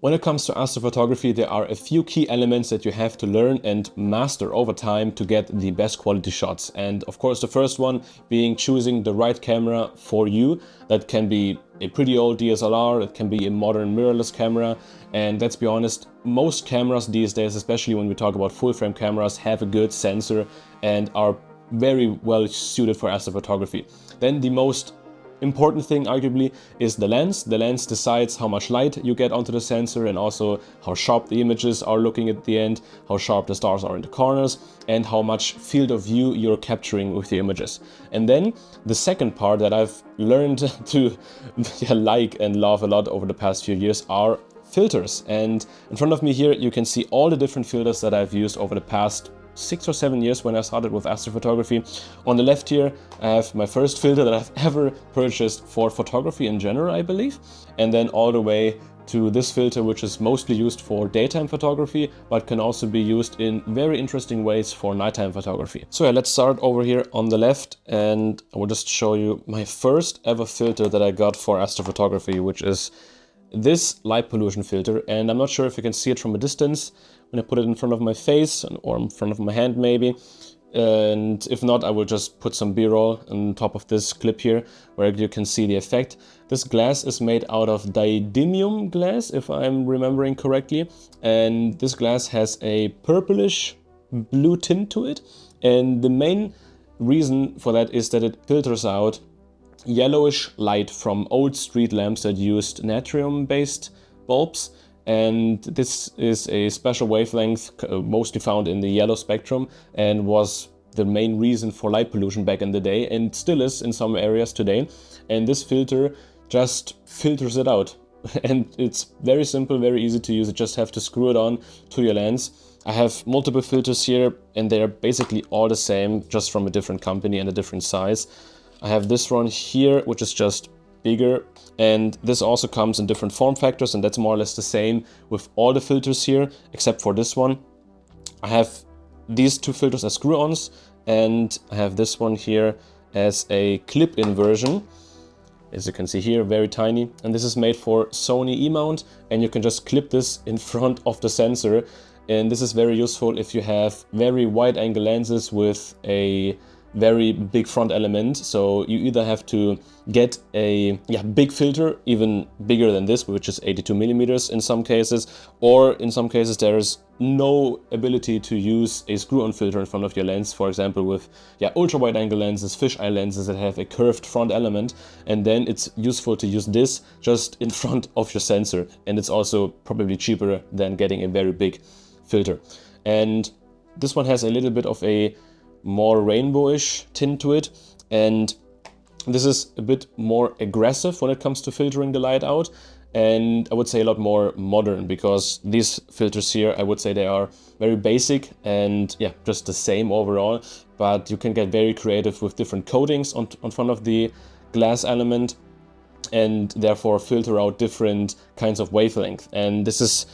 When it comes to astrophotography, there are a few key elements that you have to learn and master over time to get the best quality shots. And of course, the first one being choosing the right camera for you. That can be a pretty old DSLR, it can be a modern mirrorless camera. And let's be honest, most cameras these days, especially when we talk about full frame cameras, have a good sensor and are very well suited for astrophotography. Then the most important thing, arguably, is the lens. The lens decides how much light you get onto the sensor and also how sharp the images are looking at the end, how sharp the stars are in the corners, and how much field of view you're capturing with the images. And then the second part that I've learned to like and love a lot over the past few years are filters. And in front of me here, you can see all the different filters that I've used over the past 6 or 7 years when I started with astrophotography. On the left here, I have my first filter that I've ever purchased for photography in general, I believe. And then all the way to this filter, which is mostly used for daytime photography, but can also be used in very interesting ways for nighttime photography. So yeah, let's start over here on the left, and I will just show you my first ever filter that I got for astrophotography, which is this light pollution filter. And I'm not sure if you can see it from a distance when I put it in front of my face or in front of my hand maybe. And if not, I will just put some B-roll on top of this clip here where you can see the effect. This glass is made out of didymium glass, if I'm remembering correctly. And this glass has a purplish blue tint to it. And the main reason for that is that it filters out yellowish light from old street lamps that used natrium-based bulbs. And this is a special wavelength mostly found in the yellow spectrum and was the main reason for light pollution back in the day and still is in some areas today. And this filter just filters it out. And it's very simple, very easy to use. You just have to screw it on to your lens. I have multiple filters here and they're basically all the same, just from a different company and a different size. I have this one here, which is just bigger, and this also comes in different form factors, and that's more or less the same with all the filters here except for this one. I have these two filters as screw-ons, and I have this one here as a clip-in version. As you can see here, very tiny, and this is made for Sony E-mount, and you can just clip this in front of the sensor. And this is very useful if you have very wide angle lenses with a very big front element. So you either have to get a big filter, even bigger than this, which is 82 millimeters in some cases, or in some cases there is no ability to use a screw-on filter in front of your lens, for example with ultra wide angle lenses, fisheye lenses that have a curved front element, and then it's useful to use this just in front of your sensor, and it's also probably cheaper than getting a very big filter. And this one has a little bit of a more rainbowish tint to it, and this is a bit more aggressive when it comes to filtering the light out, and I would say a lot more modern, because these filters here, I would say they are very basic and just the same overall, but you can get very creative with different coatings on front of the glass element and therefore filter out different kinds of wavelength. And this is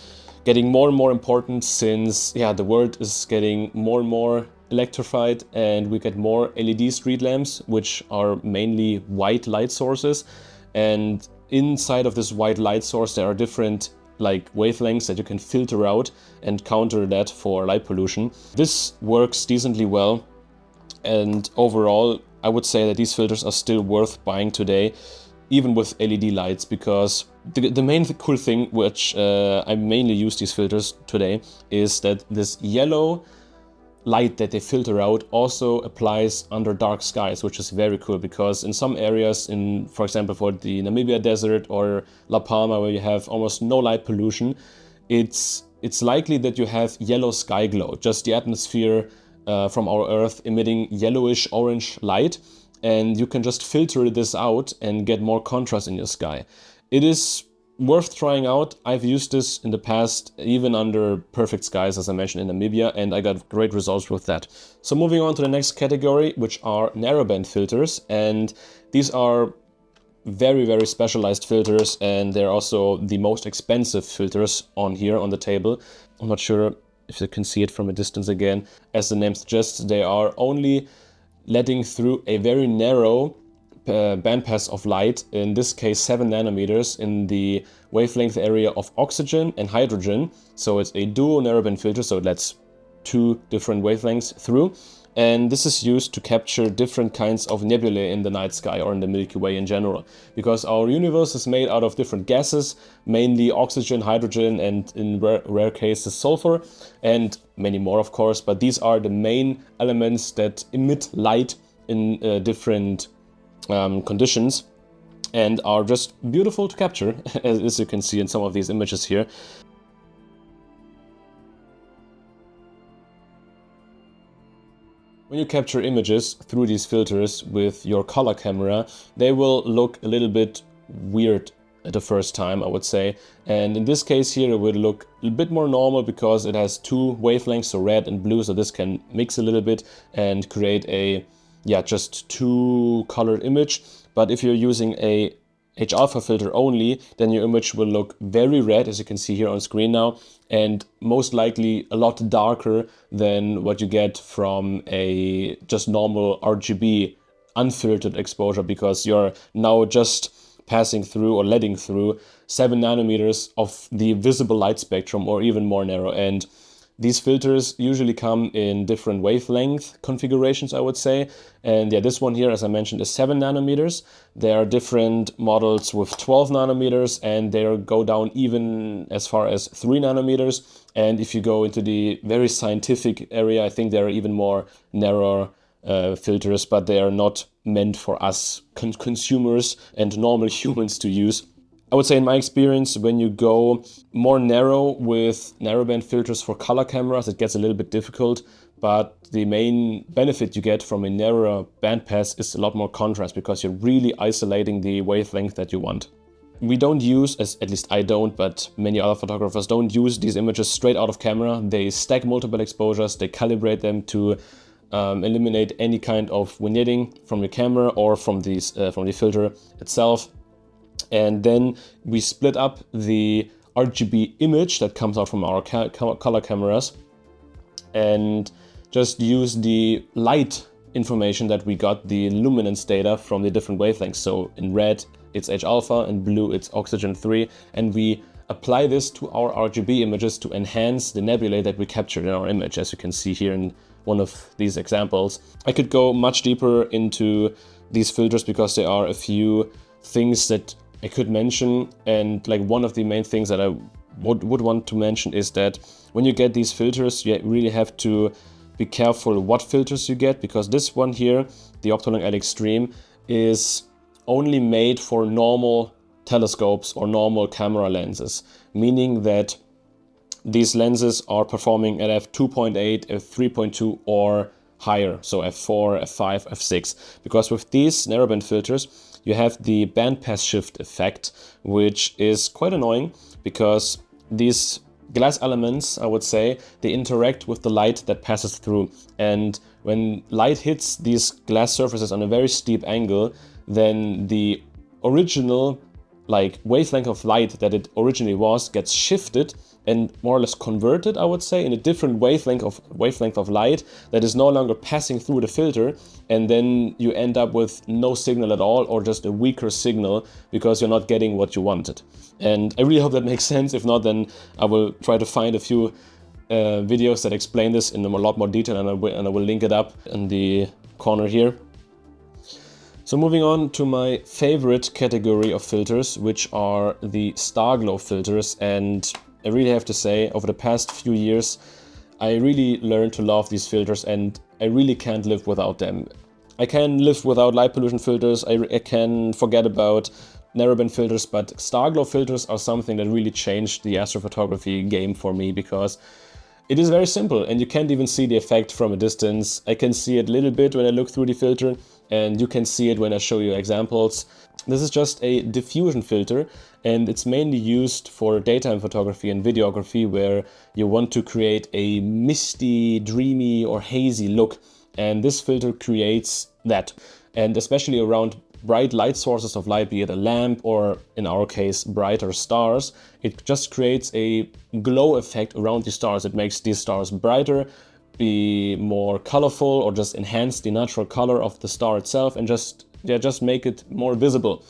getting more and more important since the world is getting more and more electrified, and we get more LED street lamps, which are mainly white light sources. And inside of this white light source, there are different wavelengths that you can filter out and counter that for light pollution. This works decently well, and overall, I would say that these filters are still worth buying today, even with LED lights, because the main cool thing, which I mainly use these filters today, is that this yellow light that they filter out also applies under dark skies, which is very cool, because in some areas, for example for the Namibia desert or La Palma, where you have almost no light pollution, it's likely that you have yellow sky glow, just the atmosphere from our Earth emitting yellowish orange light, and you can just filter this out and get more contrast in your sky. It is worth trying out. I've used this in the past, even under perfect skies, as I mentioned, in Namibia, and I got great results with that. So moving on to the next category, which are narrowband filters, and these are very, very specialized filters, and they're also the most expensive filters on here on the table. I'm not sure if you can see it from a distance again. As the name suggests, they are only letting through a very narrow bandpass of light, in this case 7 nanometers, in the wavelength area of oxygen and hydrogen. So it's a dual narrowband filter, so it lets 2 different wavelengths through. And this is used to capture different kinds of nebulae in the night sky or in the Milky Way in general. Because our universe is made out of different gases, mainly oxygen, hydrogen, and in rare cases sulfur, and many more of course, but these are the main elements that emit light in different conditions and are just beautiful to capture, as you can see in some of these images here. When you capture images through these filters with your color camera, they will look a little bit weird at the first time, I would say. And in this case here, it would look a bit more normal because it has 2 wavelengths, so red and blue, so this can mix a little bit and create a, yeah, just 2 colored image. But if you're using a H-alpha filter only, then your image will look very red, as you can see here on screen now, and most likely a lot darker than what you get from a just normal RGB unfiltered exposure, because you're now just passing through or letting through 7 nanometers of the visible light spectrum, or even more narrow. And these filters usually come in different wavelength configurations, I would say. And yeah, this one here, as I mentioned, is 7 nanometers. There are different models with 12 nanometers, and they go down even as far as 3 nanometers. And if you go into the very scientific area, I think there are even more narrower filters, but they are not meant for us consumers and normal humans to use. I would say in my experience, when you go more narrow with narrowband filters for color cameras, it gets a little bit difficult, but the main benefit you get from a narrower bandpass is a lot more contrast, because you're really isolating the wavelength that you want. We don't use, at least I don't, but many other photographers don't use these images straight out of camera. They stack multiple exposures, they calibrate them to eliminate any kind of vignetting from the camera or from the filter itself. And then we split up the RGB image that comes out from our color cameras and just use the light information that we got, the luminance data from the different wavelengths. So in red, it's H-alpha, and blue, it's oxygen 3. And we apply this to our RGB images to enhance the nebulae that we captured in our image, as you can see here in one of these examples. I could go much deeper into these filters because there are a few things that I could mention, and like one of the main things that I would want to mention is that when you get these filters, you really have to be careful what filters you get, because this one here, the Optolong L Extreme, is only made for normal telescopes or normal camera lenses, meaning that these lenses are performing at f2.8, f3.2 or higher, so f4, f5, f6, because with these narrowband filters you have the bandpass shift effect, which is quite annoying because these glass elements, I would say, they interact with the light that passes through, and when light hits these glass surfaces on a very steep angle, then the original wavelength of light that it originally was gets shifted and more or less converted, I would say, in a different wavelength of light that is no longer passing through the filter, and then you end up with no signal at all, or just a weaker signal because you're not getting what you wanted. And I really hope that makes sense. If not, then I will try to find a few videos that explain this in a lot more detail, and I will link it up in the corner here. So moving on to my favorite category of filters, which are the star glow filters. And I really have to say, over the past few years, I really learned to love these filters, and I really can't live without them. I can live without light pollution filters, I can forget about narrowband filters, but star glow filters are something that really changed the astrophotography game for me, because it is very simple and you can't even see the effect from a distance. I can see it a little bit when I look through the filter, and you can see it when I show you examples. This is just a diffusion filter, and it's mainly used for daytime photography and videography, where you want to create a misty, dreamy or hazy look, and this filter creates that. And especially around bright light sources of light, be it a lamp or in our case brighter stars, it just creates a glow effect around the stars. It makes these stars brighter, be more colorful, or just enhance the natural color of the star itself, and just just make it more visible.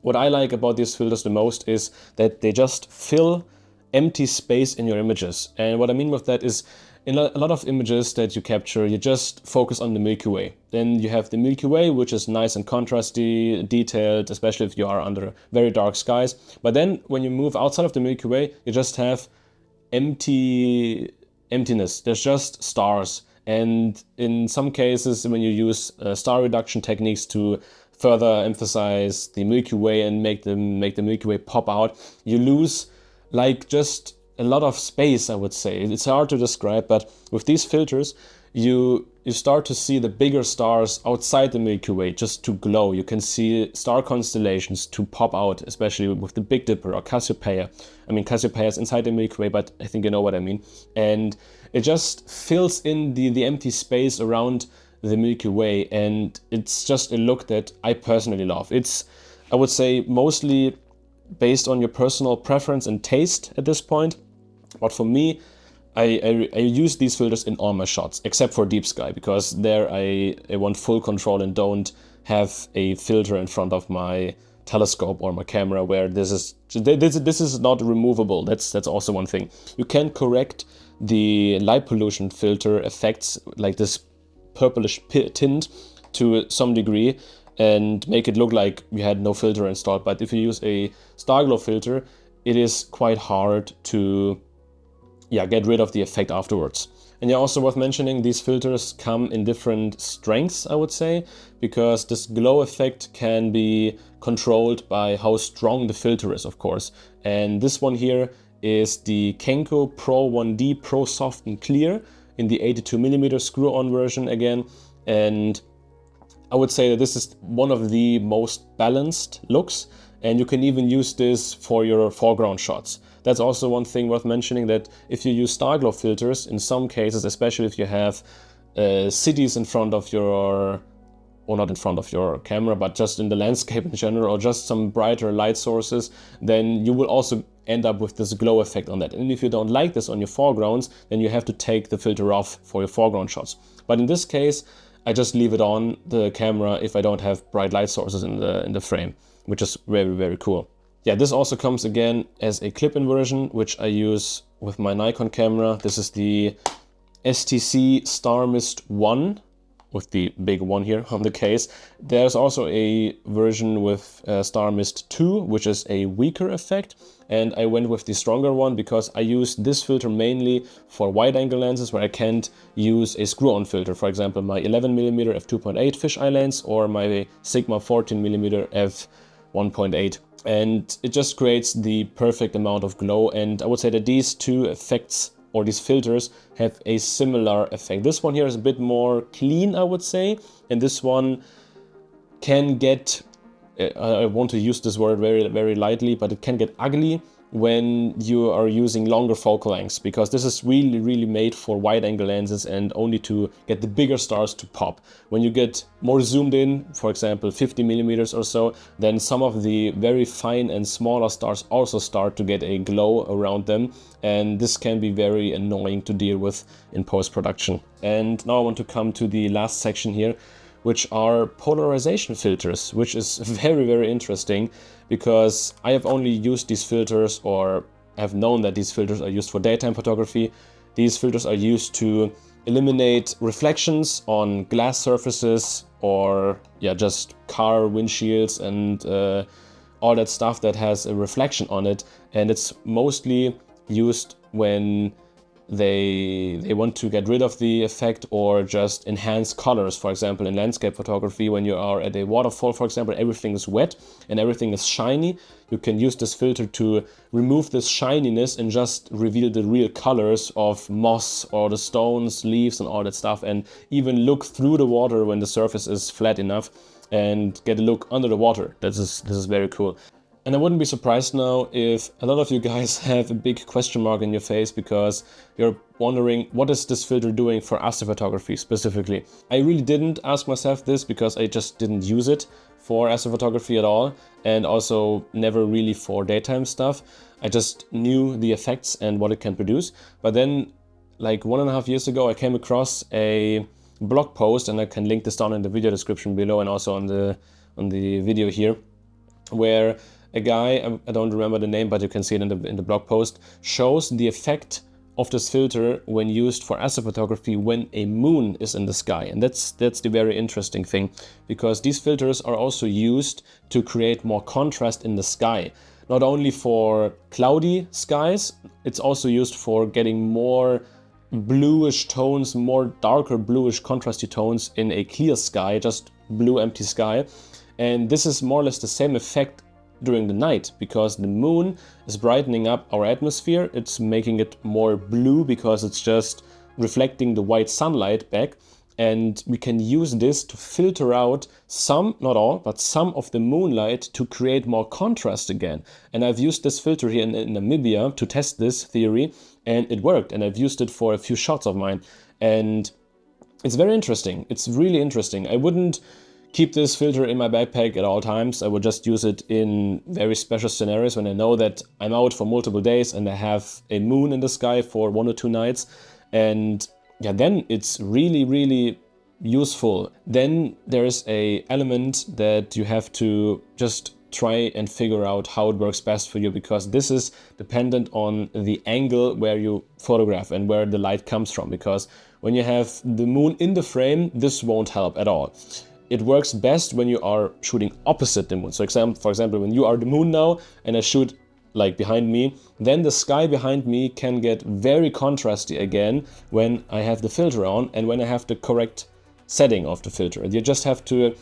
What I like about these filters the most is that they just fill empty space in your images. And what I mean with that is, in a lot of images that you capture, you just focus on the Milky Way. Then you have the Milky Way, which is nice and contrasty, detailed, especially if you are under very dark skies. But then when you move outside of the Milky Way, you just have emptiness. There's just stars. And in some cases, when you use star reduction techniques to further emphasize the Milky Way and make the Milky Way pop out, you lose like just a lot of space, I would say. It's hard to describe, but with these filters, you start to see the bigger stars outside the Milky Way just to glow. You can see star constellations to pop out, especially with the Big Dipper or Cassiopeia. I mean, Cassiopeia is inside the Milky Way, but I think you know what I mean. And it just fills in the empty space around the Milky Way, and it's just a look that I personally love. It's, I would say, mostly based on your personal preference and taste at this point. But for me, I use these filters in all my shots, except for deep sky, because there I want full control and don't have a filter in front of my telescope or my camera where this is not removable. That's also one thing. You can correct the light pollution filter effects, like this purplish tint, to some degree, and make it look like you had no filter installed. But if you use a star glow filter, it is quite hard to get rid of the effect afterwards. And also worth mentioning, these filters come in different strengths, I would say, because this glow effect can be controlled by how strong the filter is, of course. And this one here is the Kenko Pro 1D Pro Soft and Clear in the 82mm screw-on version again. And I would say that this is one of the most balanced looks, and you can even use this for your foreground shots. That's also one thing worth mentioning, that if you use star glow filters, in some cases, especially if you have cities in front of your, or not in front of your camera, but just in the landscape in general, or just some brighter light sources, then you will also end up with this glow effect on that. And if you don't like this on your foregrounds, then you have to take the filter off for your foreground shots. But in this case, I just leave it on the camera if I don't have bright light sources in the frame, which is very, very cool. Yeah, this also comes again as a clip-in version, which I use with my Nikon camera. This is the STC Star Mist 1, with the big 1 here on the case. There's also a version with Star Mist 2, which is a weaker effect. And I went with the stronger one because I use this filter mainly for wide-angle lenses where I can't use a screw-on filter. For example, my 11mm f2.8 fisheye lens or my Sigma 14mm f1.8. And it just creates the perfect amount of glow. And I would say that these two effects, or these filters, have a similar effect. This one here is a bit more clean, I would say, and this one can get, I want to use this word very, very lightly, but it can get ugly when you are using longer focal lengths, because this is really, really made for wide angle lenses and only to get the bigger stars to pop. When you get more zoomed in, for example 50mm or so, then some of the very fine and smaller stars also start to get a glow around them, and this can be very annoying to deal with in post-production. And now I want to come to the last section here, which are polarization filters, which is very, very interesting, because I have only used these filters, or have known that these filters are used for daytime photography. These filters are used to eliminate reflections on glass surfaces, or just car windshields and all that stuff that has a reflection on it. And it's mostly used when they want to get rid of the effect or just enhance colors. For example, in landscape photography, when you are at a waterfall, for example, everything is wet and everything is shiny, you can use this filter to remove this shininess and just reveal the real colors of moss or the stones, leaves and all that stuff, and even look through the water when the surface is flat enough and get a look under the water. This is very cool. And I wouldn't be surprised now if a lot of you guys have a big question mark in your face, because you're wondering, what is this filter doing for astrophotography specifically? I really didn't ask myself this, because I just didn't use it for astrophotography at all, and also never really for daytime stuff. I just knew the effects and what it can produce. But then, like 1.5 years ago, I came across a blog post, and I can link this down in the video description below and also on on the video here, where a guy, I don't remember the name, but you can see it in the blog post, shows the effect of this filter when used for astrophotography when a moon is in the sky. And that's the very interesting thing, because these filters are also used to create more contrast in the sky. Not only for cloudy skies, it's also used for getting more bluish tones, more darker bluish contrasty tones in a clear sky, just blue empty sky. And this is more or less the same effect during the night, because the moon is brightening up our atmosphere. It's making it more blue because it's just reflecting the white sunlight back, and we can use this to filter out some, not all, but some of the moonlight to create more contrast again. And I've used this filter here in Namibia to test this theory, and it worked, and I've used it for a few shots of mine, and it's very interesting. It's really interesting. I wouldn't keep this filter in my backpack at all times. I would just use it in very special scenarios when I know that I'm out for multiple days and I have a moon in the sky for 1 or 2 nights. And yeah, then it's really, really useful. Then there's a element that you have to just try and figure out how it works best for you, because this is dependent on the angle where you photograph and where the light comes from. Because when you have the moon in the frame, this won't help at all. It works best when you are shooting opposite the moon. So for example, when you are the moon now and I shoot like behind me, then the sky behind me can get very contrasty again when I have the filter on and when I have the correct setting of the filter. You just have to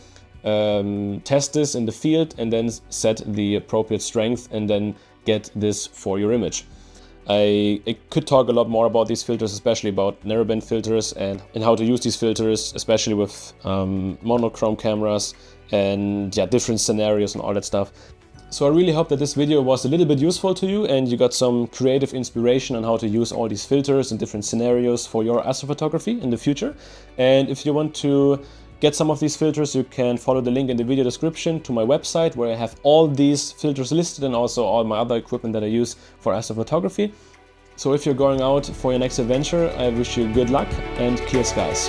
test this in the field and then set the appropriate strength and then get this for your image. I could talk a lot more about these filters, especially about narrowband filters and how to use these filters, especially with monochrome cameras and yeah, different scenarios and all that stuff. So I really hope that this video was a little bit useful to you and you got some creative inspiration on how to use all these filters in different scenarios for your astrophotography in the future. And if you want to get some of these filters, you can follow the link in the video description to my website, where I have all these filters listed and also all my other equipment that I use for astrophotography. So if you're going out for your next adventure, I wish you good luck and clear skies.